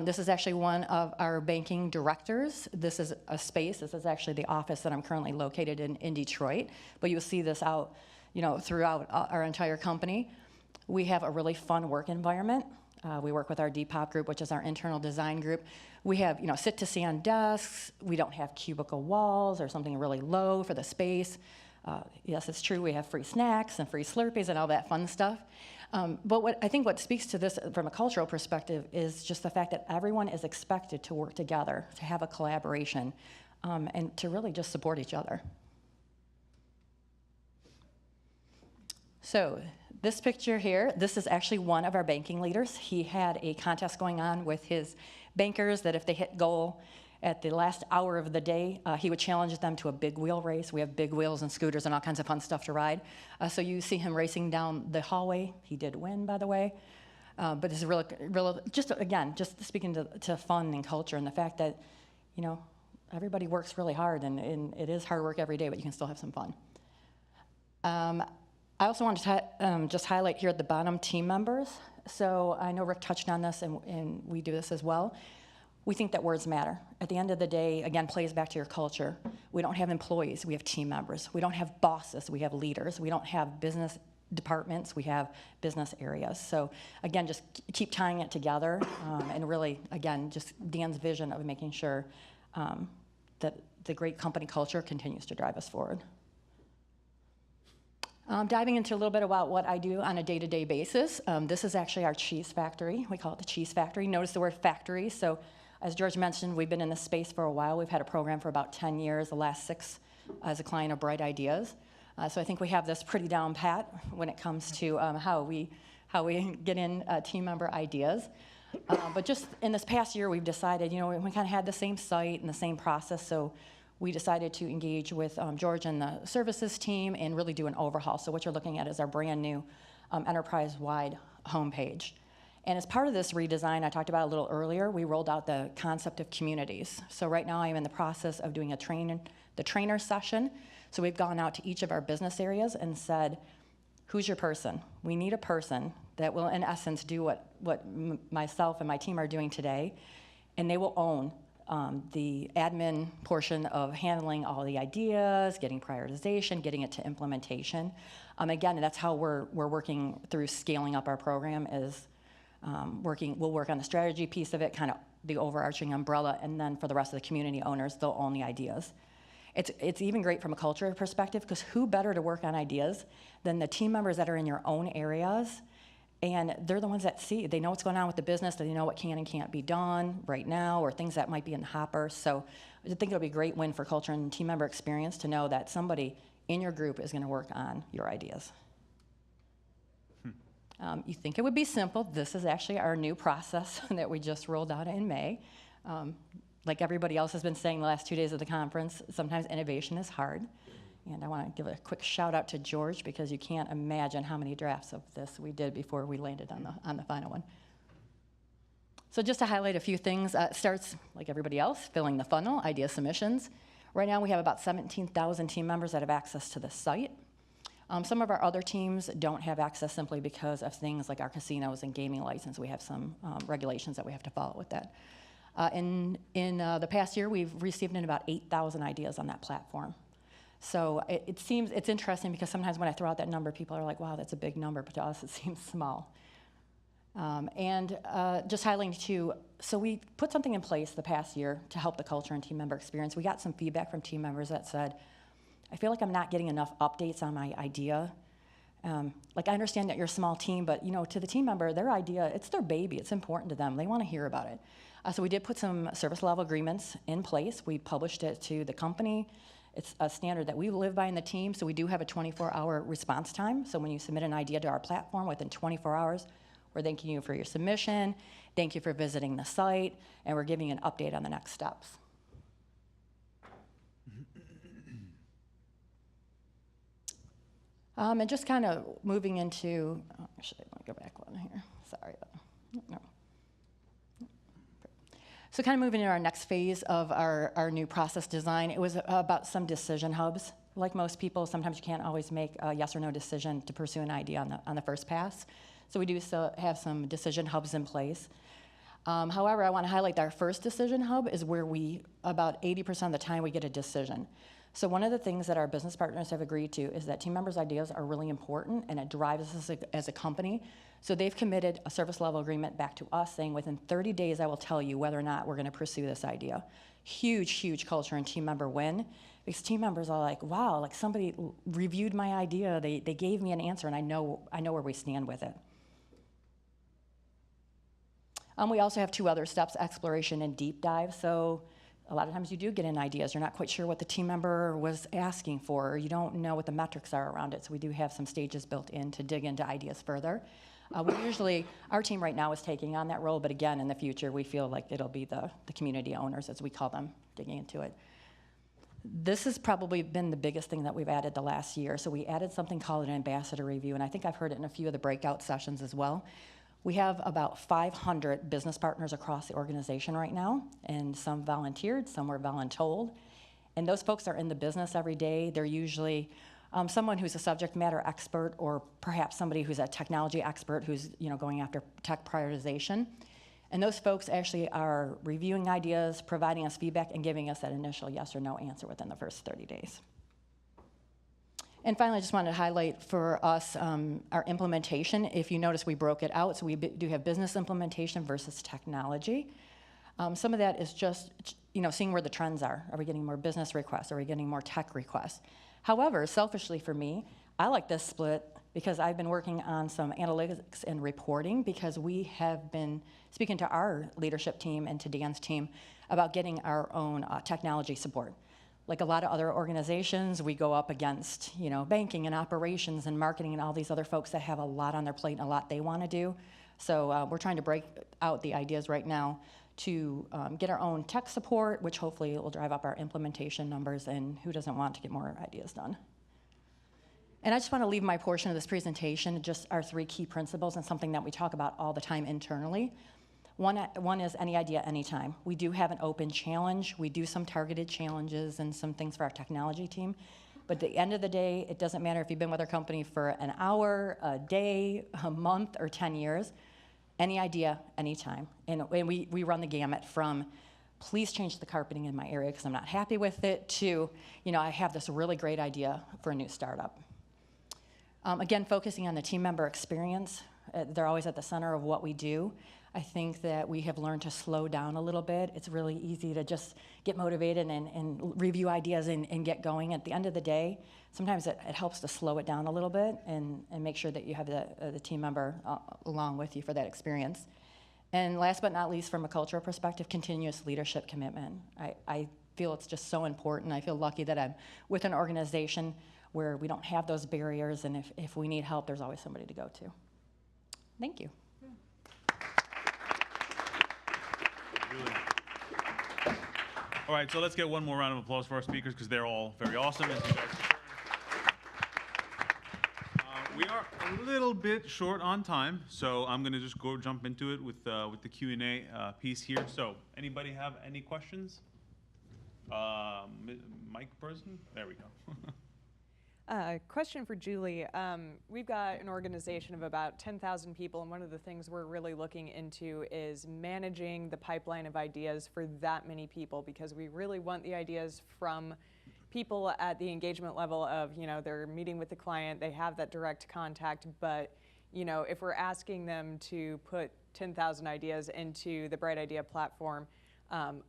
This is actually one of our banking directors. This is a space. This is actually the office that I'm currently located in Detroit. But you'll see this out, throughout our entire company. We have a really fun work environment. We work with our Depop group, which is our internal design group. We have, sit-to-stand desks. We don't have cubicle walls or something really low for the space. Yes, it's true, we have free snacks and free Slurpees and all that fun stuff. But what speaks to this from a cultural perspective is just the fact that everyone is expected to work together, to have a collaboration, and to really just support each other. So this picture here, this is actually one of our banking leaders. He had a contest going on with his bankers that if they hit goal at the last hour of the day, he would challenge them to a big wheel race. We have big wheels and scooters and all kinds of fun stuff to ride. So you see him racing down the hallway. He did win, by the way. But this is just speaking to fun and culture and the fact that, everybody works really hard and it is hard work every day, but you can still have some fun. I also want to just highlight here at the bottom team members. So I know Rick touched on this and we do this as well. We think that words matter. At the end of the day, again, plays back to your culture. We don't have employees, we have team members. We don't have bosses, we have leaders. We don't have business departments, we have business areas. So again, just keep tying it together and really, again, just Dan's vision of making sure that the great company culture continues to drive us forward. Diving into a little bit about what I do on a day-to-day basis. This is actually our cheese factory. We call it the cheese factory. Notice the word factory. So as George mentioned, we've been in this space for a while. We've had a program for about 10 years, the last 6 as a client of Bright Ideas. So I think we have this pretty down pat when it comes to how we get in team member ideas. But just in this past year, we've decided, we kind of had the same site and the same process, so we decided to engage with George and the services team and really do an overhaul. So what you're looking at is our brand new enterprise-wide homepage. And as part of this redesign I talked about a little earlier, we rolled out the concept of communities. So right now I'm in the process of doing the trainer session. So we've gone out to each of our business areas and said, who's your person? We need a person that will, in essence, do what myself and my team are doing today, and they will own the admin portion of handling all the ideas, getting prioritization, getting it to implementation. Again, that's how we're working through scaling up our program is we'll work on the strategy piece of it, kind of the overarching umbrella, and then for the rest of the community owners, they'll own the ideas. It's even great from a culture perspective, because who better to work on ideas than the team members that are in your own areas And they're the ones that see, they know what's going on with the business, they know what can and can't be done right now, or things that might be in the hopper. So I think it'll be a great win for culture and team member experience to know that somebody in your group is gonna work on your ideas. You think it would be simple. This is actually our new process that we just rolled out in May. Like everybody else has been saying the last 2 days of the conference, sometimes innovation is hard. And I want to give a quick shout out to George, because you can't imagine how many drafts of this we did before we landed on the final one. So just to highlight a few things, it starts, like everybody else, filling the funnel, idea submissions. Right now we have about 17,000 team members that have access to the site. Some of our other teams don't have access simply because of things like our casinos and gaming license. We have some regulations that we have to follow with that. In the past year, we've received in about 8,000 ideas on that platform. So it's interesting, because sometimes when I throw out that number, people are like, wow, that's a big number, but to us it seems small. Just highlighting too, so we put something in place the past year to help the culture and team member experience. We got some feedback from team members that said, I feel like I'm not getting enough updates on my idea. Like, I understand that you're a small team, but to the team member, their idea, it's their baby, it's important to them, they want to hear about it. So we did put some service level agreements in place. We published it to the company. It's a standard that we live by in the team, so we do have a 24-hour response time. So when you submit an idea to our platform, within 24 hours, we're thanking you for your submission, thank you for visiting the site, and we're giving you an update on the next steps. And just kind of moving into, actually, let me go back one here. Sorry. No. So kind of moving into our next phase of our new process design, it was about some decision hubs. Like most people, sometimes you can't always make a yes or no decision to pursue an idea on the first pass. So we do still have some decision hubs in place. However, I want to highlight that our first decision hub is where about 80% of the time we get a decision. So one of the things that our business partners have agreed to is that team members' ideas are really important, and it drives us as a company. So they've committed a service level agreement back to us saying, within 30 days, I will tell you whether or not we're going to pursue this idea. Huge, huge culture and team member win, because team members are like, wow, like somebody reviewed my idea, they gave me an answer, and I know where we stand with it. We also have 2 other steps, exploration and deep dive. So a lot of times you do get in ideas. You're not quite sure what the team member was asking for, or you don't know what the metrics are around it. So we do have some stages built in to dig into ideas further. Our team right now is taking on that role, but again, in the future, we feel like it'll be the community owners, as we call them, digging into it. This has probably been the biggest thing that we've added the last year. So we added something called an ambassador review, and I think I've heard it in a few of the breakout sessions as well. We have about 500 business partners across the organization right now, and some volunteered, some were voluntold. And those folks are in the business every day. They're usually someone who's a subject matter expert, or perhaps somebody who's a technology expert who's going after tech prioritization. And those folks actually are reviewing ideas, providing us feedback, and giving us that initial yes or no answer within the first 30 days. And finally, I just wanted to highlight for us our implementation. If you notice, we broke it out. So we do have business implementation versus technology. Some of that is just seeing where the trends are. Are we getting more business requests? Are we getting more tech requests? However, selfishly for me, I like this split because I've been working on some analytics and reporting, because we have been speaking to our leadership team and to Dan's team about getting our own technology support. Like a lot of other organizations, we go up against banking and operations and marketing and all these other folks that have a lot on their plate and a lot they want to do. So we're trying to break out the ideas right now to get our own tech support, which hopefully will drive up our implementation numbers, and who doesn't want to get more ideas done? And I just want to leave my portion of this presentation, just our 3 key principles, and something that we talk about all the time internally. One is any idea, anytime. We do have an open challenge. We do some targeted challenges and some things for our technology team. But at the end of the day, it doesn't matter if you've been with our company for an hour, a day, a month, or 10 years. Any idea, anytime. And we run the gamut from, please change the carpeting in my area because I'm not happy with it, to, I have this really great idea for a new startup. Again, focusing on the team member experience. They're always at the center of what we do. I think that we have learned to slow down a little bit. It's really easy to just get motivated and review ideas and get going. At the end of the day, sometimes it helps to slow it down a little bit and make sure that you have the team member along with you for that experience. And last but not least, from a cultural perspective, continuous leadership commitment. I feel it's just so important. I feel lucky that I'm with an organization where we don't have those barriers, and if we need help, there's always somebody to go to. Thank you. All right, so let's get one more round of applause for our speakers because they're all very awesome. As you guys we are a little bit short on time, so I'm going to just jump into it with the Q&A piece here. So, anybody have any questions? Mic person? There we go. Question for Julie. We've got an organization of about 10,000 people, and one of the things we're really looking into is managing the pipeline of ideas for that many people, because we really want the ideas from people at the engagement level of, they're meeting with the client, they have that direct contact, but, if we're asking them to put 10,000 ideas into the Bright Idea platform,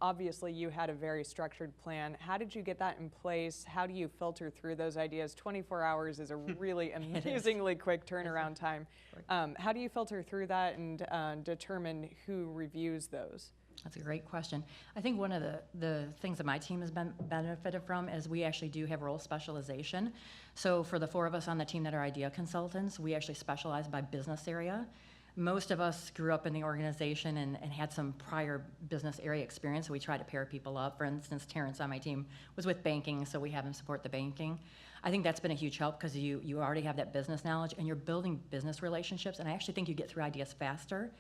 obviously you had a very structured plan. How did you get that in place? How do you filter through those ideas? 24 hours is a really amazingly quick turnaround time. How do you filter through that and determine who reviews those? That's a great question. I think one of the things that my team has benefited from is we actually do have role specialization. So for the 4 of us on the team that are idea consultants, we actually specialize by business area. Most of us grew up in the organization and had some prior business area experience, so we try to pair people up. For instance, Terrence on my team was with banking, so we have him support the banking. I think that's been a huge help because you already have that business knowledge and you're building business relationships, and I actually think you get through ideas faster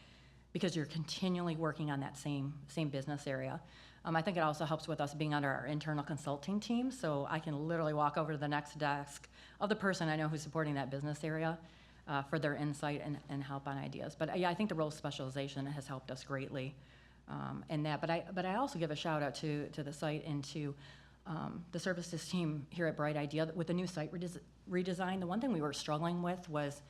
because you're continually working on that same business area. I think it also helps with us being under our internal consulting team, so I can literally walk over to the next desk of the person I know who's supporting that business area for their insight and help on ideas. But yeah, I think the role specialization has helped us greatly in that. But I also give a shout out to the site and to the services team here at Bright Idea with the new site redesign. The one thing we were struggling with was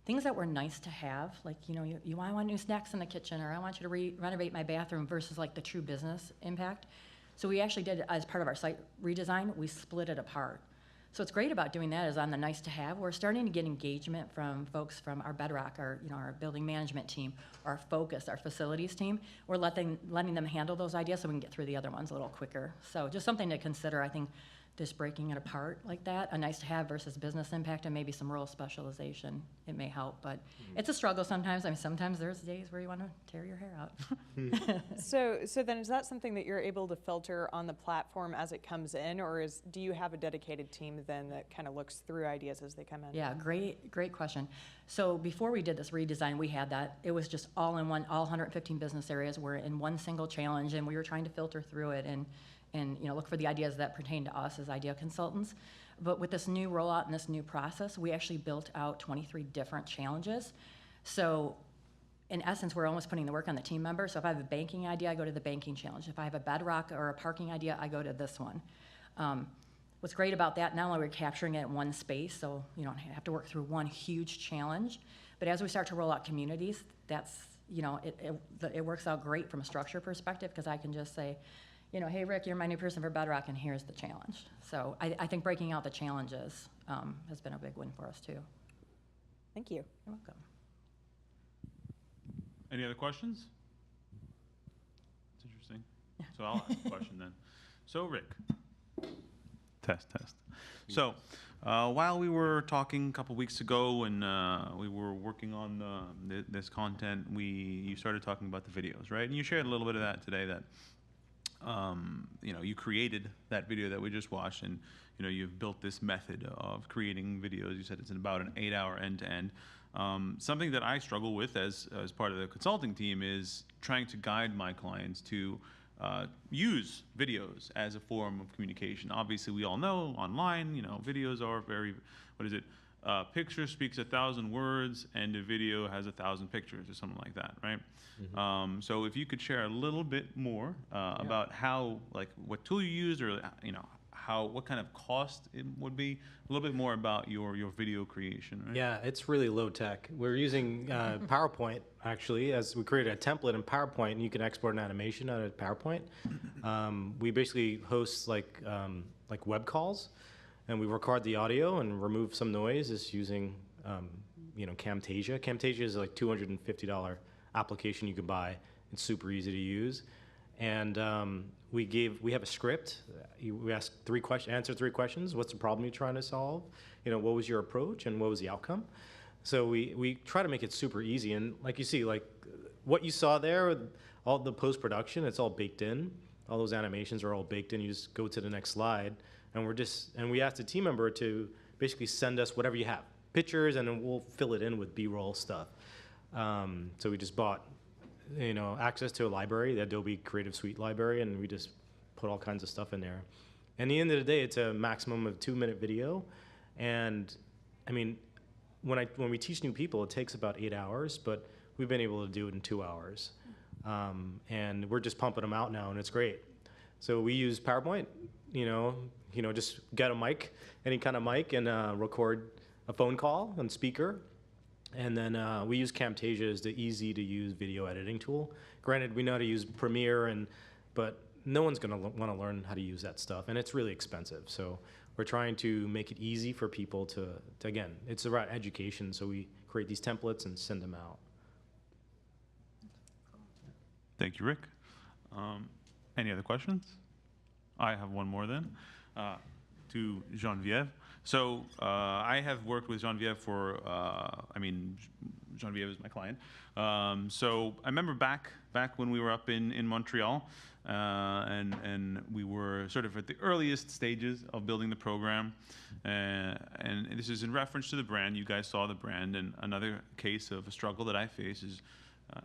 things that were nice to have, like, I want new snacks in the kitchen, or I want you to renovate my bathroom, versus like the true business impact. So we actually did, as part of our site redesign, we split it apart. So what's great about doing that is on the nice to have, we're starting to get engagement from folks from our Bedrock, our building management team, our Focus, our facilities team. We're letting them handle those ideas so we can get through the other ones a little quicker. So just something to consider, I think, just breaking it apart like that, a nice to have versus business impact, and maybe some role specialization, it may help. But it's a struggle sometimes. I mean, sometimes there's days where you want to tear your hair out. So then is that something that you're able to filter on the platform as it comes in, or do you have a dedicated team then that kind of looks through ideas as they come in? Yeah, great question. So before we did this redesign, we had that. It was just all in one, all 115 business areas were in one single challenge, and we were trying to filter through it and look for the ideas that pertain to us as idea consultants. But with this new rollout and this new process, we actually built out 23 different challenges. So in essence, we're almost putting the work on the team member. So if I have a banking idea, I go to the banking challenge. If I have a bedrock or a parking idea, I go to this one. What's great about that, not only are we capturing it in one space, so you don't have to work through one huge challenge, but as we start to roll out communities, that's, it works out great from a structure perspective, because I can just say, hey, Rick, you're my new person for Bedrock, and here's the challenge. So I think breaking out the challenges has been a big win for us, too. Thank you. You're welcome. Any other questions? That's interesting. So I'll ask a question then. So, Rick. Test. So, while we were talking a couple weeks ago and we were working on this content, you started talking about the videos, right? And you shared a little bit of that today, that you created that video that we just watched, and you've built this method of creating videos. You said it's about an 8-hour end-to-end. Something that I struggle with as part of the consulting team is trying to guide my clients to use videos as a form of communication. Obviously, we all know online, videos are very, picture speaks 1,000 words, and a video has 1,000 pictures, or something like that, right? Mm-hmm. So if you could share a little bit more about how, what tool you used, or what kind of cost it would be? A little bit more about your video creation, right? Yeah, it's really low tech. We're using PowerPoint actually, as we created a template in PowerPoint, and you can export an animation out of PowerPoint. We basically host like web calls, and we record the audio and remove some noise just using Camtasia. Camtasia is like $250 application you can buy. It's super easy to use, and we have a script. We ask answer three questions. What's the problem you're trying to solve? What was your approach and what was the outcome? So we try to make it super easy. And like you see, like what you saw there, all the post-production, it's all baked in. All those animations are all baked in. You just go to the next slide, and we ask the team member to basically send us whatever you have, pictures, and then we'll fill it in with B-roll stuff. So we just bought access to a library, the Adobe Creative Suite library, and we just put all kinds of stuff in there. And at the end of the day, it's a maximum of 2-minute video. And I mean, when we teach new people, it takes about 8 hours, but we've been able to do it in 2 hours. And we're just pumping them out now, and it's great. So we use PowerPoint, just get a mic, any kind of mic, and record a phone call on speaker. And then we use Camtasia as the easy-to-use video editing tool. Granted, we know how to use Premiere, but no one's going to want to learn how to use that stuff, and it's really expensive. So we're trying to make it easy for people to again, it's about education, so we create these templates and send them out. Thank you, Rick. Any other questions? I have one more then, to Geneviève. So I have worked with Geneviève for, Geneviève is my client. So I remember back when we were up in Montreal, and we were sort of at the earliest stages of building the program. And this is in reference to the brand. You guys saw the brand. And another case of a struggle that I face is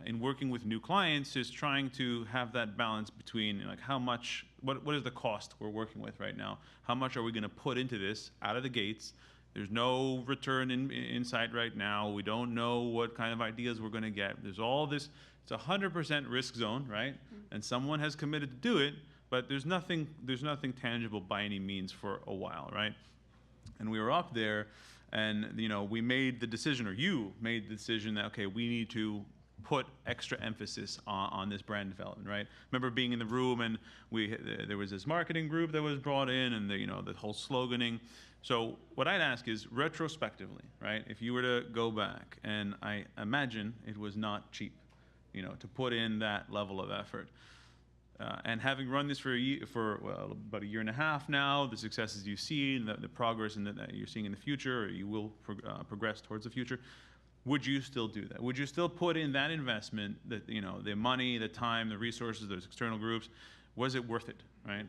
in working with new clients is trying to have that balance between like how much, what is the cost we're working with right now? How much are we going to put into this out of the gates? There's no return in sight right now. We don't know what kind of ideas we're going to get. There's all this, it's 100% risk zone, right? And someone has committed to do it, but there's nothing tangible by any means for a while, right? And we were up there, and we made the decision, or you made the decision that, okay, we need to put extra emphasis on this brand development, right? Remember being in the room, and there was this marketing group that was brought in, and the whole sloganing. So what I'd ask is, retrospectively, right? If you were to go back, and I imagine it was not cheap, to put in that level of effort. And having run this for about a year and a half now, the successes you see, and the progress that you're seeing in the future, or you will progress towards the future. Would you still do that? Would you still put in that investment, that the money, the time, the resources, those external groups? Was it worth it, right?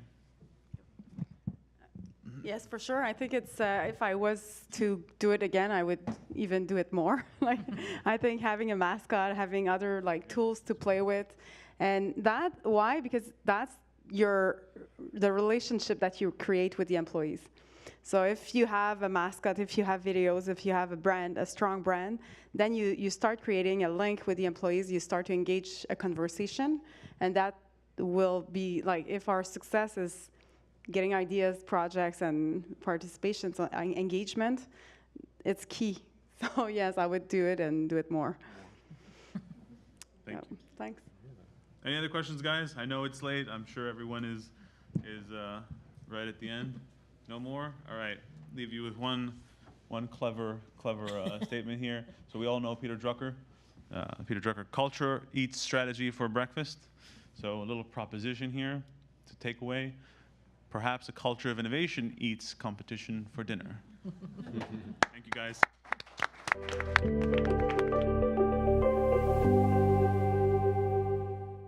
Yes, for sure. I think it's if I was to do it again, I would even do it more. I think having a mascot, having other tools to play with, and why? Because that's the relationship that you create with the employees. So if you have a mascot, if you have videos, if you have a brand, a strong brand, then you start creating a link with the employees, you start to engage a conversation, and that will be if our success is getting ideas, projects, and participation, so engagement, it's key. So yes, I would do it and do it more. Thank you. Thanks. Any other questions, guys? I know it's late. I'm sure everyone is right at the end. No more? All right. Leave you with one clever statement here. So we all know Peter Drucker. Peter Drucker, culture eats strategy for breakfast. So a little proposition here to take away. Perhaps a culture of innovation eats competition for dinner. Thank you, guys.